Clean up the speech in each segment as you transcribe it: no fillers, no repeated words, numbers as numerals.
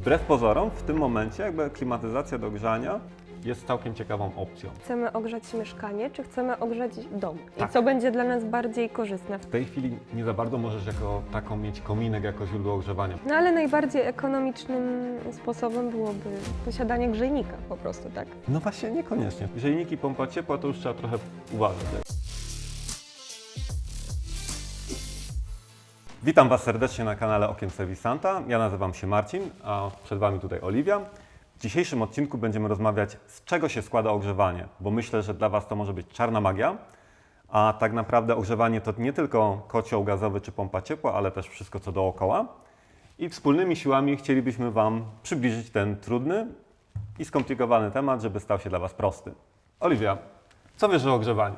wbrew pozorom w tym momencie jakby klimatyzacja do grzania jest całkiem ciekawą opcją. Chcemy ogrzać mieszkanie, czy chcemy ogrzać dom? Tak. I co będzie dla nas bardziej korzystne? W tej chwili nie za bardzo możesz jako taką mieć kominek jako źródło ogrzewania. No ale najbardziej ekonomicznym sposobem byłoby posiadanie grzejnika po prostu, tak? No właśnie niekoniecznie. Grzejniki, pompa ciepła to już trzeba trochę uważać. Witam Was serdecznie na kanale Okiem Serwisanta. Ja nazywam się Marcin, a przed Wami tutaj Oliwia. W dzisiejszym odcinku będziemy rozmawiać, z czego się składa ogrzewanie, bo myślę, że dla Was to może być czarna magia, a tak naprawdę ogrzewanie to nie tylko kocioł gazowy czy pompa ciepła, ale też wszystko co dookoła. I wspólnymi siłami chcielibyśmy Wam przybliżyć ten trudny i skomplikowany temat, żeby stał się dla Was prosty. Oliwia, co wiesz o ogrzewaniu?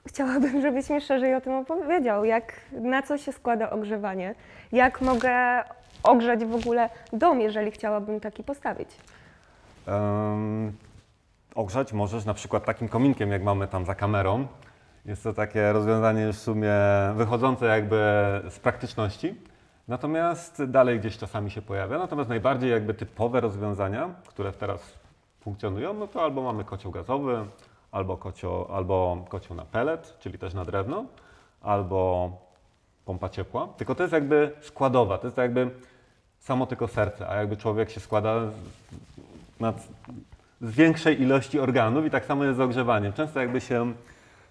Chciałabym, żebyś mi szerzej o tym opowiedział, na co się składa ogrzewanie, jak mogę ogrzać w ogóle dom, jeżeli chciałabym taki postawić. Ogrzać możesz na przykład takim kominkiem, jak mamy tam za kamerą. Jest to takie rozwiązanie w sumie wychodzące jakby z praktyczności, natomiast dalej gdzieś czasami się pojawia. Natomiast najbardziej jakby typowe rozwiązania, które teraz funkcjonują, no to albo mamy kocioł gazowy, albo kocioł na pellet, czyli też na drewno, albo pompa ciepła. Tylko to jest jakby składowa, to jest jakby samo tylko serce, a jakby człowiek się składa z większej ilości organów i tak samo jest z ogrzewaniem. Często jakby się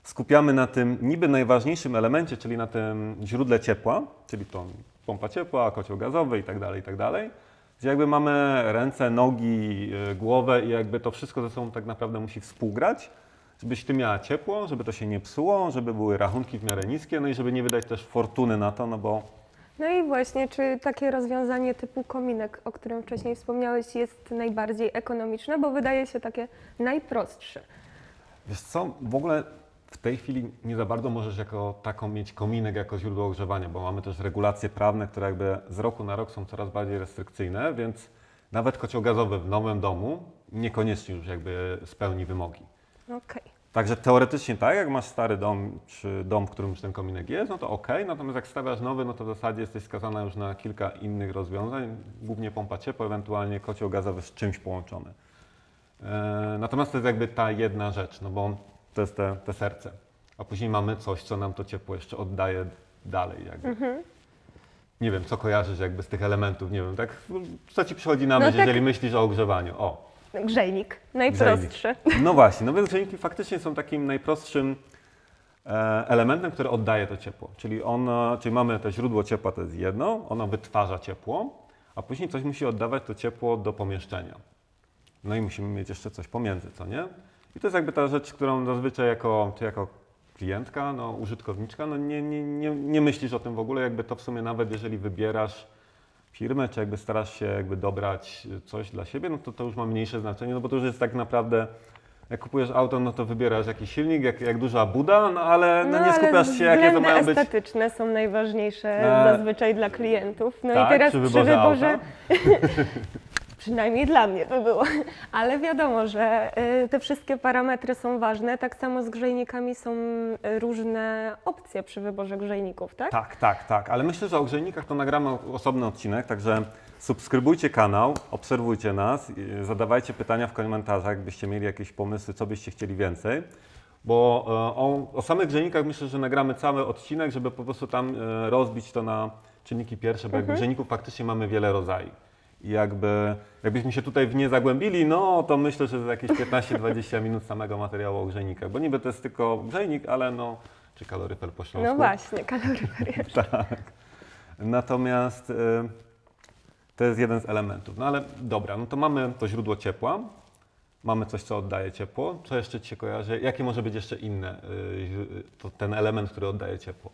skupiamy na tym niby najważniejszym elemencie, czyli na tym źródle ciepła, czyli to pompa ciepła, kocioł gazowy i tak dalej, gdzie jakby mamy ręce, nogi, głowę i jakby to wszystko ze sobą tak naprawdę musi współgrać, żebyś Ty miała ciepło, żeby to się nie psuło, żeby były rachunki w miarę niskie, no i żeby nie wydać też fortuny na to, no bo... No i właśnie, czy takie rozwiązanie typu kominek, o którym wcześniej wspomniałeś, jest najbardziej ekonomiczne, bo wydaje się takie najprostsze. Wiesz co, w ogóle w tej chwili nie za bardzo możesz jako taką mieć kominek jako źródło ogrzewania, bo mamy też regulacje prawne, które jakby z roku na rok są coraz bardziej restrykcyjne, więc nawet kocioł gazowy w nowym domu niekoniecznie już jakby spełni wymogi. Okej. Także teoretycznie tak, jak masz stary dom, czy dom, w którym już ten kominek jest, no to okej, natomiast jak stawiasz nowy, no to w zasadzie jesteś skazana już na kilka innych rozwiązań, głównie pompa ciepła, ewentualnie kocioł gazowy z czymś połączony. Natomiast to jest jakby ta jedna rzecz, no bo to jest te serce, a później mamy coś, co nam to ciepło jeszcze oddaje dalej jakby. Nie wiem, co kojarzysz jakby z tych elementów, nie wiem, tak, co Ci przychodzi na myśl, tak. jeżeli myślisz o ogrzewaniu? O. Grzejnik, najprostszy. No właśnie, no więc grzejniki faktycznie są takim najprostszym elementem, który oddaje to ciepło. Czyli mamy to źródło ciepła, to jest jedno, ono wytwarza ciepło, a później coś musi oddawać to ciepło do pomieszczenia. No i musimy mieć jeszcze coś pomiędzy, co nie? I to jest jakby ta rzecz, którą zazwyczaj jako klientka, no, użytkowniczka, no nie myślisz o tym w ogóle, jakby to w sumie nawet jeżeli wybierasz firmę, czy jakby starasz się jakby dobrać coś dla siebie, no to już ma mniejsze znaczenie, no bo to już jest tak naprawdę, jak kupujesz auto, no to wybierasz jakiś silnik, jak duża buda, no ale nie skupiasz się, jakie to mają być... estetyczne są najważniejsze zazwyczaj dla klientów. No tak, i teraz przy wyborze auta. Przynajmniej dla mnie to było, ale wiadomo, że te wszystkie parametry są ważne, tak samo z grzejnikami są różne opcje przy wyborze grzejników, tak? Tak, ale myślę, że o grzejnikach to nagramy osobny odcinek, także subskrybujcie kanał, obserwujcie nas, zadawajcie pytania w komentarzach, jakbyście mieli jakieś pomysły, co byście chcieli więcej, bo o samych grzejnikach myślę, że nagramy cały odcinek, żeby po prostu tam rozbić to na czynniki pierwsze, bo jakby grzejników faktycznie mamy wiele rodzajów. I jakbyśmy się tutaj w nie zagłębili, no to myślę, że za jakieś 15-20 minut samego materiału o grzejnikach, bo niby to jest tylko grzejnik, ale no, czy kaloryfer po śląsku. No właśnie, kaloryfer jeszcze. Tak. Natomiast to jest jeden z elementów. No ale dobra, no to mamy to źródło ciepła, mamy coś, co oddaje ciepło. Co jeszcze Ci się kojarzy? Jakie może być jeszcze inne, ten element, który oddaje ciepło?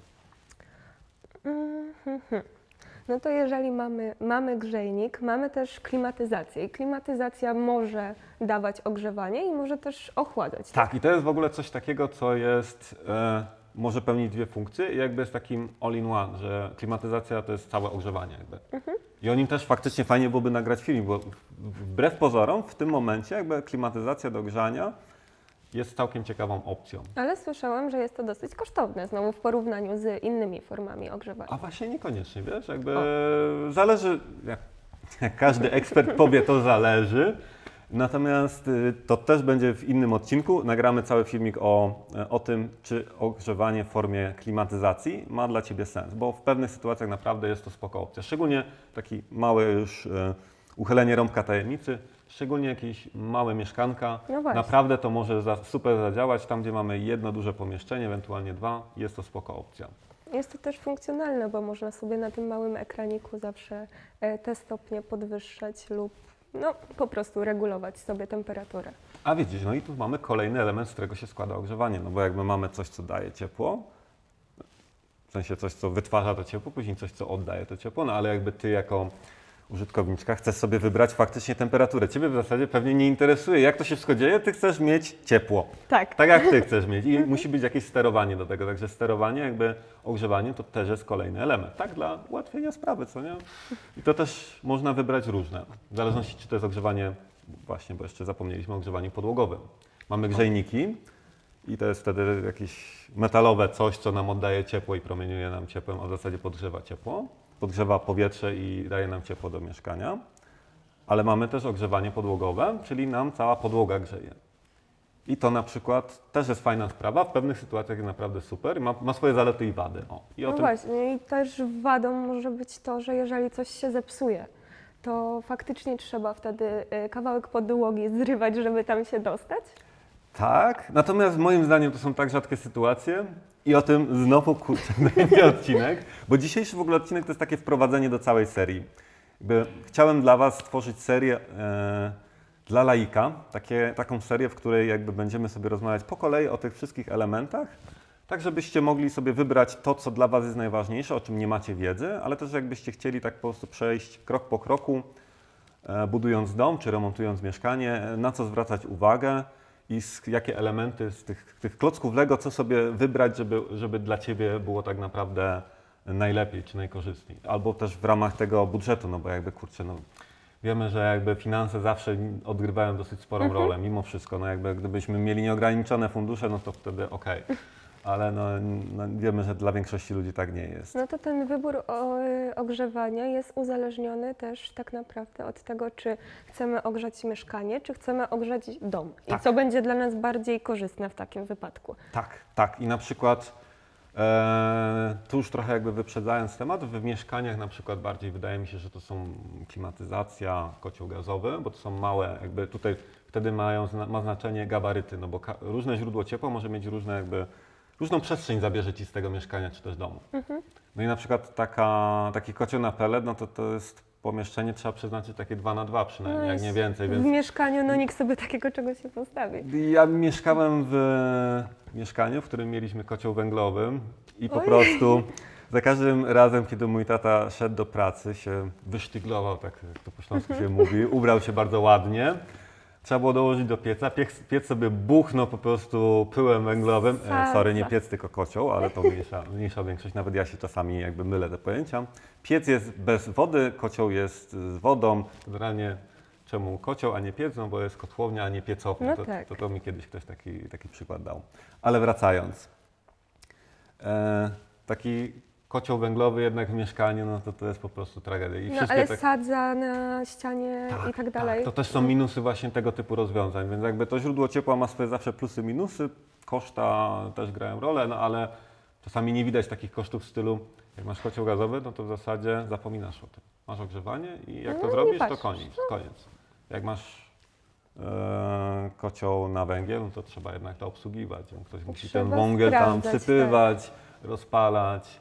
No to jeżeli mamy grzejnik, mamy też klimatyzację i klimatyzacja może dawać ogrzewanie i może też ochładzać. Tak, i to jest w ogóle coś takiego, co jest, może pełnić dwie funkcje i jakby jest takim all-in-one, że klimatyzacja to jest całe ogrzewanie jakby. I o nim też faktycznie fajnie byłoby nagrać film, bo wbrew pozorom w tym momencie jakby klimatyzacja do grzania jest całkiem ciekawą opcją. Ale słyszałam, że jest to dosyć kosztowne znowu w porównaniu z innymi formami ogrzewania. A właśnie niekoniecznie, wiesz, jakby zależy, Jak każdy ekspert powie, to zależy. Natomiast to też będzie w innym odcinku. Nagramy cały filmik o tym, czy ogrzewanie w formie klimatyzacji ma dla Ciebie sens, bo w pewnych sytuacjach naprawdę jest to spoko opcja. Szczególnie taki mały już uchylenie rąbka tajemnicy, szczególnie jakieś małe mieszkanka. No właśnie. Naprawdę to może super zadziałać. Tam, gdzie mamy jedno duże pomieszczenie, ewentualnie dwa, jest to spoko opcja. Jest to też funkcjonalne, bo można sobie na tym małym ekraniku zawsze te stopnie podwyższać lub no, po prostu regulować sobie temperaturę. A widzisz, no i tu mamy kolejny element, z którego się składa ogrzewanie, no bo jakby mamy coś, co daje ciepło, w sensie coś, co wytwarza to ciepło, później coś, co oddaje to ciepło, no ale jakby Ty jako użytkowniczka chcesz sobie wybrać faktycznie temperaturę. Ciebie w zasadzie pewnie nie interesuje, jak to się wszystko dzieje, Ty chcesz mieć ciepło. Tak. Tak jak Ty chcesz mieć i musi być jakieś sterowanie do tego, także sterowanie, jakby ogrzewanie to też jest kolejny element, tak, dla ułatwienia sprawy, co nie? I to też można wybrać różne, w zależności czy to jest ogrzewanie, właśnie, bo jeszcze zapomnieliśmy o ogrzewaniu podłogowym. Mamy grzejniki i to jest wtedy jakieś metalowe coś, co nam oddaje ciepło i promieniuje nam ciepłem, a w zasadzie podgrzewa ciepło. Podgrzewa powietrze i daje nam ciepło do mieszkania. Ale mamy też ogrzewanie podłogowe, czyli nam cała podłoga grzeje. I to na przykład też jest fajna sprawa, w pewnych sytuacjach jest naprawdę super, ma swoje zalety i wady. O, i o No tym właśnie, i też wadą może być to, że jeżeli coś się zepsuje, to faktycznie trzeba wtedy kawałek podłogi zrywać, żeby tam się dostać. tak, natomiast moim zdaniem to są tak rzadkie sytuacje i o tym znowu kurczę będzie odcinek, bo dzisiejszy w ogóle odcinek to jest takie wprowadzenie do całej serii. Jakby chciałem dla Was stworzyć serię dla laika, taką serię, w której jakby będziemy sobie rozmawiać po kolei o tych wszystkich elementach, tak żebyście mogli sobie wybrać to, co dla Was jest najważniejsze, o czym nie macie wiedzy, ale też jakbyście chcieli tak po prostu przejść krok po kroku, budując dom czy remontując mieszkanie, na co zwracać uwagę i jakie elementy z tych klocków Lego, co sobie wybrać, żeby dla Ciebie było tak naprawdę najlepiej czy najkorzystniej. Albo też w ramach tego budżetu, no bo jakby kurczę, no wiemy, że jakby finanse zawsze odgrywają dosyć sporą rolę, mimo wszystko. No jakby gdybyśmy mieli nieograniczone fundusze, no to wtedy okej. Ale no wiemy, że dla większości ludzi tak nie jest. No to ten wybór ogrzewania jest uzależniony też tak naprawdę od tego, czy chcemy ogrzać mieszkanie, czy chcemy ogrzać dom. Tak. I co będzie dla nas bardziej korzystne w takim wypadku. Tak, tak. I na przykład tu już trochę jakby wyprzedzając temat, w mieszkaniach na przykład bardziej wydaje mi się, że to są klimatyzacja, kocioł gazowy, bo to są małe, jakby tutaj wtedy ma znaczenie gabaryty, no bo różne źródło ciepła może mieć różną przestrzeń zabierze Ci z tego mieszkania czy też domu. No i na przykład taki kocioł na pellet, no to jest pomieszczenie, trzeba przeznaczyć takie 2x2 przynajmniej, jak nie więcej. W Więc mieszkaniu no nikt sobie takiego czegoś nie postawi. ja mieszkałem w mieszkaniu, w którym mieliśmy kocioł węglowy i po Oj. prostu za każdym razem, kiedy mój tata szedł do pracy, się wysztyglował, tak jak to po śląsku się mówi, ubrał się bardzo ładnie. Trzeba było dołożyć do pieca. Piec sobie buchnął po prostu pyłem węglowym. Sorry, nie piec, tylko kocioł, ale to mniejsza większość. Nawet ja się czasami jakby mylę te pojęcia. Piec jest bez wody, kocioł jest z wodą. Generalnie czemu kocioł, a nie piec? No bo jest kotłownia, a nie piecownia. No tak. To mi kiedyś ktoś taki przykład dał. Ale wracając. Taki kocioł węglowy jednak w mieszkaniu, no to jest po prostu tragedia. I No wszystkie ale tak- sadza na ścianie i tak dalej. to też są minusy właśnie tego typu rozwiązań, więc jakby to źródło ciepła ma swoje zawsze plusy, minusy, koszta też grają rolę, no ale czasami nie widać takich kosztów w stylu, jak masz kocioł gazowy, no to w zasadzie zapominasz o tym. Masz ogrzewanie i jak to No, nie zrobisz, to patrzysz. koniec. Jak masz kocioł na węgiel, no to trzeba jednak to obsługiwać. Ktoś musi ten Trzeba węgiel tam sprawdzać, wsypywać, rozpalać.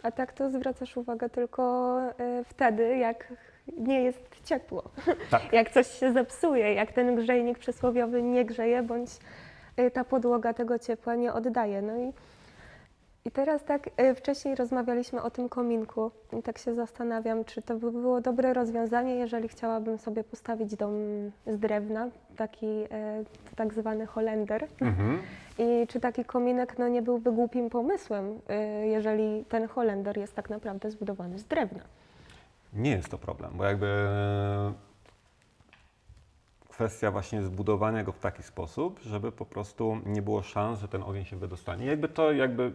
A tak to zwracasz uwagę tylko wtedy, jak nie jest ciepło. Tak. Jak coś się zepsuje, jak ten grzejnik przysłowiowy nie grzeje, bądź ta podłoga tego ciepła nie oddaje. No i teraz tak, wcześniej rozmawialiśmy o tym kominku i tak się zastanawiam, czy to by było dobre rozwiązanie, jeżeli chciałabym sobie postawić dom z drewna, taki tak zwany Holender. I czy taki kominek no, nie byłby głupim pomysłem, jeżeli ten Holender jest tak naprawdę zbudowany z drewna. Nie jest to problem, bo jakby kwestia właśnie zbudowania go w taki sposób, żeby po prostu nie było szans, że ten ogień się wydostanie. Jakby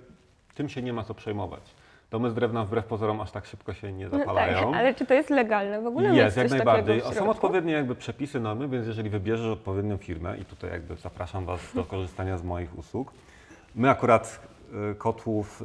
tym się nie ma co przejmować. Domy z drewna wbrew pozorom aż tak szybko się nie No zapalają. tak, ale czy to jest legalne? W ogóle Jest, mieć jak coś najbardziej. takiego w Są środku? odpowiednie jakby przepisy, normy, więc jeżeli wybierzesz odpowiednią firmę i tutaj jakby zapraszam Was do korzystania z moich usług. My akurat kotłów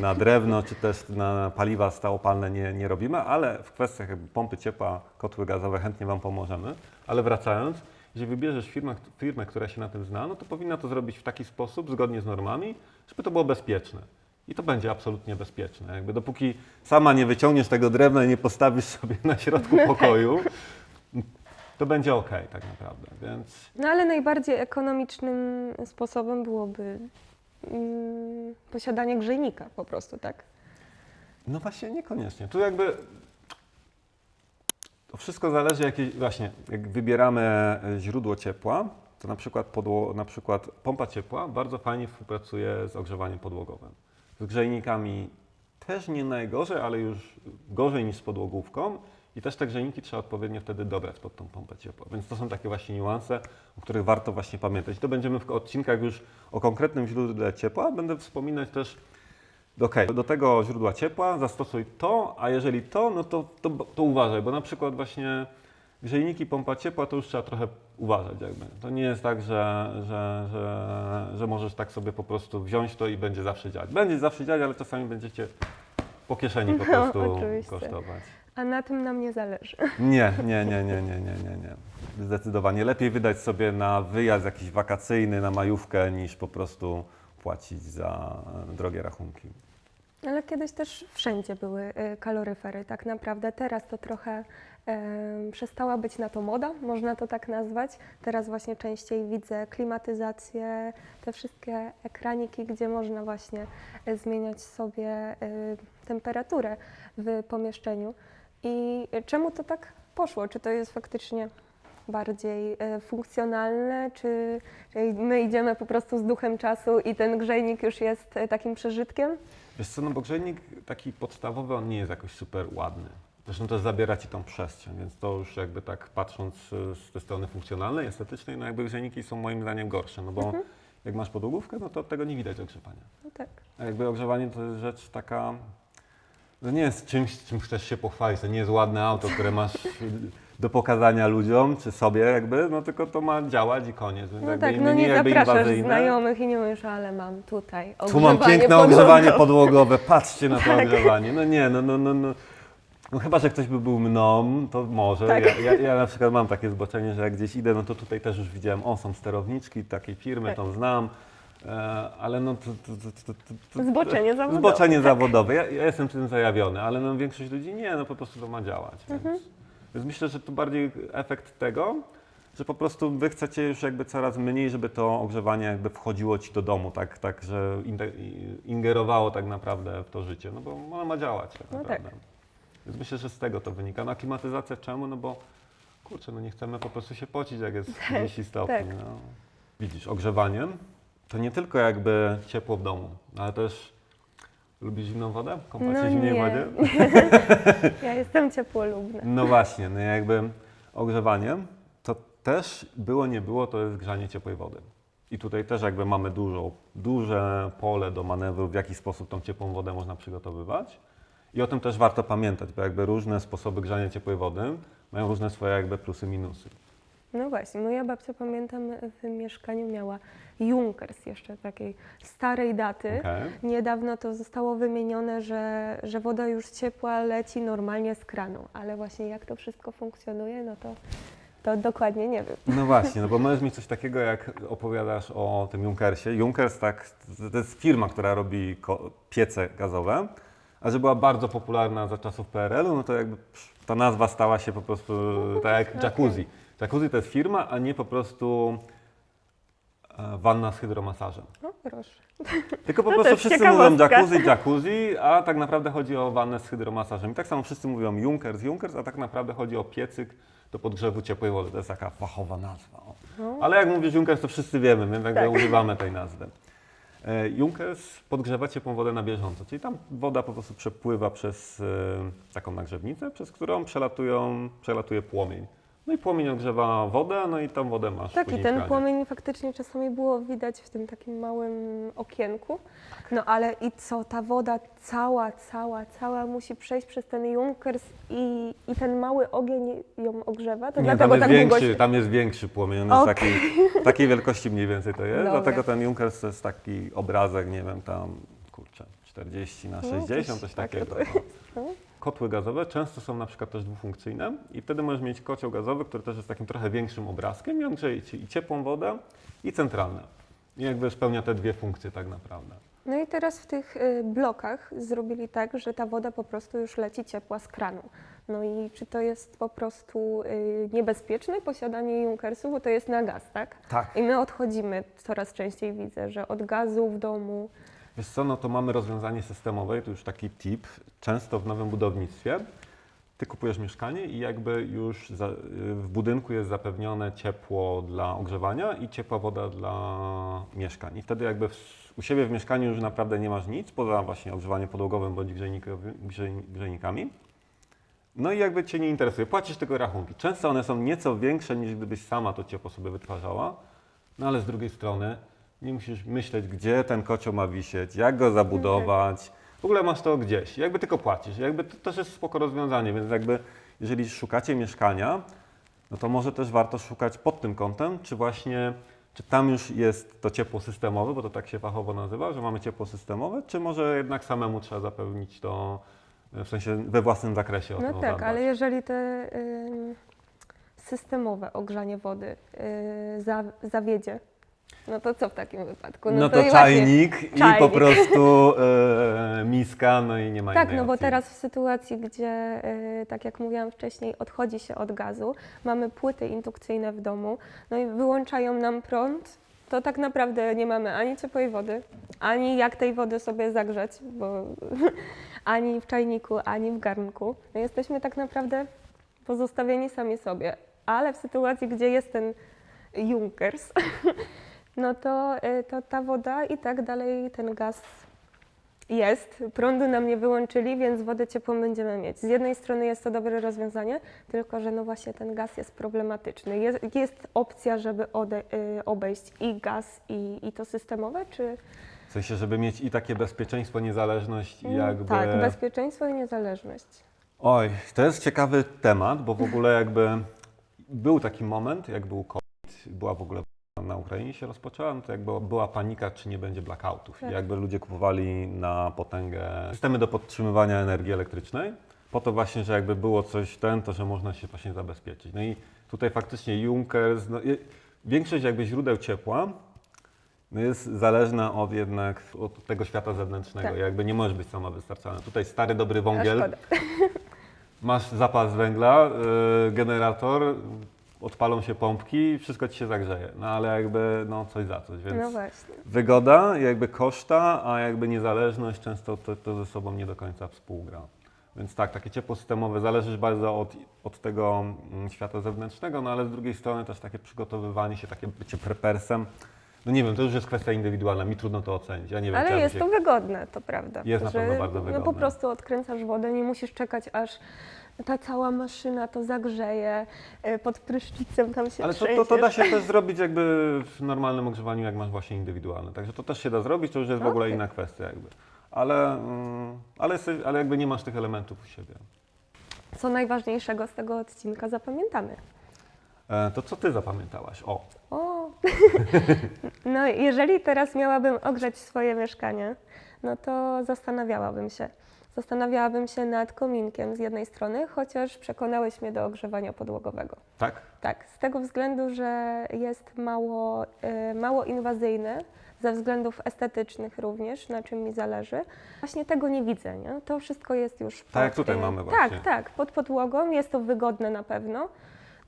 na drewno czy też na paliwa stałopalne nie robimy, ale w kwestiach jakby pompy ciepła, kotły gazowe chętnie Wam pomożemy. Ale wracając, jeżeli wybierzesz firmę, która się na tym zna, no to powinna to zrobić w taki sposób, zgodnie z normami, żeby to było bezpieczne. I to będzie absolutnie bezpieczne. Jakby dopóki sama nie wyciągniesz tego drewna i nie postawisz sobie na środku pokoju, to będzie ok tak naprawdę. Więc No ale najbardziej ekonomicznym sposobem byłoby posiadanie grzejnika po prostu, tak? no właśnie niekoniecznie. Tu jakby to wszystko zależy, właśnie jak wybieramy źródło ciepła, to na przykład pompa ciepła bardzo fajnie współpracuje z ogrzewaniem podłogowym. Z grzejnikami też nie najgorzej, ale już gorzej niż z podłogówką i też te grzejniki trzeba odpowiednio wtedy dobrać pod tą pompę ciepła. Więc to są takie właśnie niuanse, o których warto właśnie pamiętać. To będziemy w odcinkach już o konkretnym źródle ciepła. Będę wspominać też, do tego źródła ciepła zastosuj to, a jeżeli to, no to uważaj, bo na przykład właśnie grzejniki, pompa ciepła, to już trzeba trochę uważać jakby. To nie jest tak, że możesz tak sobie po prostu wziąć to i będzie zawsze działać. Będzie zawsze działać, ale czasami będziecie po kieszeni po prostu oczywiście. kosztować. A na tym nam nie zależy. Nie. Zdecydowanie. Lepiej wydać sobie na wyjazd jakiś wakacyjny, na majówkę, niż po prostu płacić za drogie rachunki. Ale kiedyś też wszędzie były kaloryfery, tak naprawdę. Teraz to trochę przestała być na to moda, można to tak nazwać. Teraz właśnie częściej widzę klimatyzację, te wszystkie ekraniki, gdzie można właśnie zmieniać sobie temperaturę w pomieszczeniu. I czemu to tak poszło? Czy to jest faktycznie bardziej funkcjonalne, czy my idziemy po prostu z duchem czasu i ten grzejnik już jest takim przeżytkiem? Wiesz co, no bo grzejnik taki podstawowy, on nie jest jakoś super ładny. Zresztą też zabiera Ci tą przestrzeń, więc to już jakby tak patrząc z tej strony funkcjonalnej, estetycznej, no jakby grzejniki są moim zdaniem gorsze, no bo jak masz podłogówkę, no to od tego nie widać ogrzewania. No tak. A jakby ogrzewanie to jest rzecz taka, że nie jest czymś, czym chcesz się pochwalić, to nie jest ładne auto, które masz do pokazania ludziom, czy sobie jakby, no tylko to ma działać i koniec. Więc No jakby tak, im no mniej nie jakby zapraszasz inwazyjne. znajomych i nie mówisz, ale mam tutaj Tu mam ogrzewanie piękne podłogowe. ogrzewanie podłogowe, patrzcie na to Tak. ogrzewanie. No nie, no. No chyba, że ktoś by był mną, to może. Tak. Ja na przykład mam takie zboczenie, że jak gdzieś idę, no to tutaj też już widziałem, są sterowniczki takiej firmy, Tak. tą znam, ale no Zboczenie zawodowe. Zboczenie Tak. zawodowe. Ja jestem tym zajawiony, ale no większość ludzi nie, no po prostu to ma działać. Więc myślę, że to bardziej efekt tego, że po prostu wy chcecie już jakby coraz mniej, żeby to ogrzewanie jakby wchodziło Ci do domu, tak że ingerowało tak naprawdę w to życie, no bo ono ma działać tak No naprawdę. tak. Więc myślę, że z tego to wynika. No a klimatyzacja czemu? No bo kurczę, no nie chcemy po prostu się pocić, jak jest 30 stopni. tak. No. Widzisz, ogrzewaniem to nie tylko jakby ciepło w domu, ale też lubisz zimną wodę? Kąpać się w zimnej nie. wodzie? Ja jestem ciepłolubna. No właśnie, no jakby ogrzewaniem to też nie było, to jest grzanie ciepłej wody. I tutaj też jakby mamy duże pole do manewru, w jaki sposób tą ciepłą wodę można przygotowywać. I o tym też warto pamiętać, bo jakby różne sposoby grzania ciepłej wody mają różne swoje jakby plusy, minusy. No właśnie, moja babcia, pamiętam, w mieszkaniu miała Junkers jeszcze takiej starej daty. Okay. Niedawno to zostało wymienione, że woda już ciepła leci normalnie z kranu, ale właśnie jak to wszystko funkcjonuje, no to dokładnie nie wiem. No właśnie, no bo możesz mieć coś takiego, jak opowiadasz o tym Junkersie. Junkers to jest firma, która robi piece gazowe, a że była bardzo popularna za czasów PRL-u, no to jakby ta nazwa stała się po prostu tak jak jacuzzi. Jacuzzi to jest firma, a nie po prostu wanna z hydromasażem. O, proszę. Tylko po No prostu też wszyscy mówią ciekawostka. jacuzzi, a tak naprawdę chodzi o wannę z hydromasażem. I tak samo wszyscy mówią Junkers, a tak naprawdę chodzi o piecyk do podgrzewu ciepłej wody. To jest taka fachowa nazwa. O. No. Ale jak mówisz Junkers, to wszyscy wiemy, więc jakby Tak. używamy tej nazwy. Junkers podgrzewa ciepłą wodę na bieżąco, czyli tam woda po prostu przepływa przez taką nagrzewnicę, przez którą przelatuje płomień. No i płomień ogrzewa wodę, no i tą wodę masz Tak, i później w ten kranie. płomień faktycznie czasami było widać w tym takim małym okienku. No ale i co, ta woda cała musi przejść przez ten Junkers i ten mały ogień ją ogrzewa, to Nie, dlatego tak długo się... tam jest większy płomień, on jest Okej. takiej wielkości mniej więcej to jest, Dobra. dlatego ten Junkers to jest taki obrazek, nie wiem, tam, kurczę, 40 na 60, coś takie takiego. to jest. No. Kotły gazowe często są na przykład też dwufunkcyjne i wtedy możesz mieć kocioł gazowy, który też jest takim trochę większym obrazkiem i on grzeje ci i ciepłą wodę i centralne. I jakby spełnia te dwie funkcje tak naprawdę. No i teraz w tych blokach zrobili tak, że ta woda po prostu już leci ciepła z kranu. No i czy to jest po prostu niebezpieczne posiadanie Junkersów, bo to jest na gaz, tak? Tak. I my odchodzimy, coraz częściej widzę, że od gazu w domu. Wiesz co, no to mamy rozwiązanie systemowe, to już taki tip, często w nowym budownictwie. Ty kupujesz mieszkanie i jakby już w budynku jest zapewnione ciepło dla ogrzewania i ciepła woda dla mieszkań. I wtedy jakby u siebie w mieszkaniu już naprawdę nie masz nic, poza właśnie ogrzewaniem podłogowym bądź grzejnikami. No i jakby Cię nie interesuje, płacisz tylko rachunki. Często one są nieco większe niż gdybyś sama to ciepło sobie wytwarzała, no ale z drugiej strony nie musisz myśleć, gdzie ten kocioł ma wisieć, jak go zabudować. W ogóle masz to gdzieś, jakby tylko płacisz. Jakby to też jest spoko rozwiązanie, więc jakby jeżeli szukacie mieszkania, no to może też warto szukać pod tym kątem, czy tam już jest to ciepło systemowe, bo to tak się fachowo nazywa, że mamy ciepło systemowe, czy może jednak samemu trzeba zapewnić to, w sensie we własnym zakresie o No to tak, zadbać. ale jeżeli te systemowe ogrzanie wody zawiedzie, no to co w takim wypadku? No to i czajnik i po czajnik. prostu miska, no i nie ma Tak, innej no bo opcji. teraz w sytuacji, gdzie, tak jak mówiłam wcześniej, odchodzi się od gazu, mamy płyty indukcyjne w domu, no i wyłączają nam prąd, to tak naprawdę nie mamy ani ciepłej wody, ani jak tej wody sobie zagrzeć, bo ani w czajniku, ani w garnku. No jesteśmy tak naprawdę pozostawieni sami sobie, ale w sytuacji, gdzie jest ten Junkers, no to ta woda i tak dalej ten gaz jest. Prądu nam nie wyłączyli, więc wodę ciepłą będziemy mieć. Z jednej strony jest to dobre rozwiązanie, tylko że no właśnie ten gaz jest problematyczny. Jest opcja, żeby obejść i gaz, i to systemowe, czy... W sensie, żeby mieć i takie bezpieczeństwo, niezależność i jakby... Tak, bezpieczeństwo i niezależność. Oj, to jest ciekawy temat, bo w ogóle jakby był taki moment, jak był COVID, była w ogóle na Ukrainie się rozpoczęła, no to jakby była panika, czy nie będzie blackoutów. Tak. I jakby ludzie kupowali na potęgę systemy do podtrzymywania energii elektrycznej, po to właśnie, że jakby było coś to, że można się właśnie zabezpieczyć. No i tutaj faktycznie Junkers, większość jakby źródeł ciepła no jest zależna od tego świata zewnętrznego. Tak. Jakby nie możesz być samowystarczalny. Tutaj stary, dobry A wągiel, szkoda. masz zapas węgla, generator, odpalą się pompki, wszystko ci się zagrzeje. No ale jakby coś za coś, więc No właśnie. wygoda, jakby koszta, a jakby niezależność często to ze sobą nie do końca współgra. Więc tak, takie ciepło systemowe zależy bardzo od tego świata zewnętrznego, no ale z drugiej strony też takie przygotowywanie się, takie bycie prepersem, no nie wiem, to już jest kwestia indywidualna, mi trudno to ocenić. Ja nie wiem, czy Ale ja jest się... to wygodne, to prawda. Jest na pewno bardzo No po wygodne. prostu odkręcasz wodę, nie musisz czekać, aż ta cała maszyna to zagrzeje, pod prysznicem tam się Ale to da trzęsiesz. się też zrobić jakby w normalnym ogrzewaniu, jak masz właśnie indywidualne. Także to też się da zrobić, to już jest w ogóle Okej. inna kwestia jakby. Ale jakby nie masz tych elementów u siebie. Co najważniejszego z tego odcinka zapamiętamy? To co ty zapamiętałaś? O, O! No jeżeli teraz miałabym ogrzać swoje mieszkanie, no to zastanawiałabym się nad kominkiem z jednej strony, chociaż przekonałeś mnie do ogrzewania podłogowego. tak? Tak, z tego względu, że jest mało inwazyjny, ze względów estetycznych również, na czym mi zależy. Właśnie tego nie widzę, nie? To wszystko jest już Tak jak tutaj mamy właśnie. Tak, pod podłogą, jest to wygodne na pewno.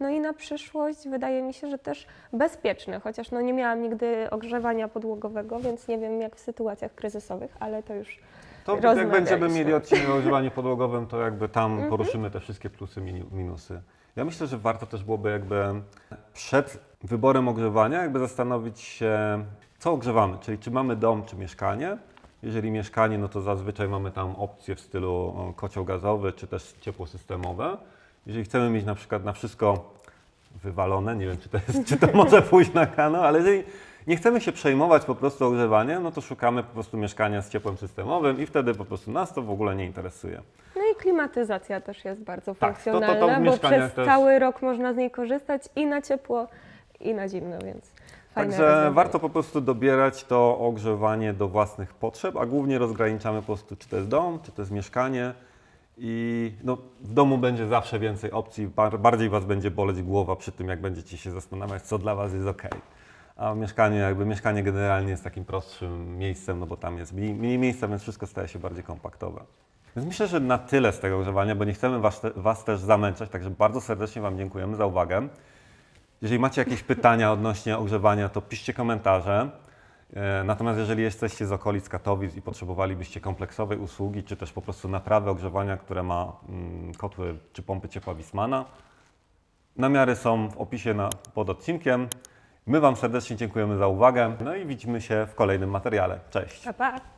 No i na przyszłość wydaje mi się, że też bezpieczne, chociaż nie miałam nigdy ogrzewania podłogowego, więc nie wiem jak w sytuacjach kryzysowych, ale to już To jak rozmawialiśmy. będziemy mieli odcinek o używaniu podłogowym, to jakby tam poruszymy te wszystkie plusy, minusy. Ja myślę, że warto też byłoby jakby przed wyborem ogrzewania jakby zastanowić się, co ogrzewamy, czyli czy mamy dom, czy mieszkanie. Jeżeli mieszkanie, no to zazwyczaj mamy tam opcje w stylu kocioł gazowy, czy też ciepło systemowe. Jeżeli chcemy mieć na przykład na wszystko wywalone, nie wiem czy to może pójść na kanał, ale jeżeli nie chcemy się przejmować po prostu ogrzewaniem, no to szukamy po prostu mieszkania z ciepłem systemowym i wtedy po prostu nas to w ogóle nie interesuje. No i klimatyzacja też jest bardzo Tak, to w funkcjonalna, bo mieszkaniach przez też. cały rok można z niej korzystać i na ciepło, i na zimno, więc fajne Także rozwiązanie. warto po prostu dobierać to ogrzewanie do własnych potrzeb, a głównie rozgraniczamy po prostu, czy to jest dom, czy to jest mieszkanie. I no, w domu będzie zawsze więcej opcji, bardziej Was będzie boleć głowa przy tym, jak będziecie się zastanawiać, co dla Was jest ok. A mieszkanie generalnie jest takim prostszym miejscem, no bo tam jest mniej miejsca, więc wszystko staje się bardziej kompaktowe. Więc myślę, że na tyle z tego ogrzewania, bo nie chcemy Was też zamęczać, także bardzo serdecznie Wam dziękujemy za uwagę. Jeżeli macie jakieś pytania odnośnie ogrzewania, to piszcie komentarze. Natomiast jeżeli jesteście z okolic Katowic i potrzebowalibyście kompleksowej usługi, czy też po prostu naprawy ogrzewania, które ma kotły czy pompy ciepła Wismana, namiary są w opisie pod odcinkiem. My Wam serdecznie dziękujemy za uwagę, no i widzimy się w kolejnym materiale. Cześć! Pa, pa.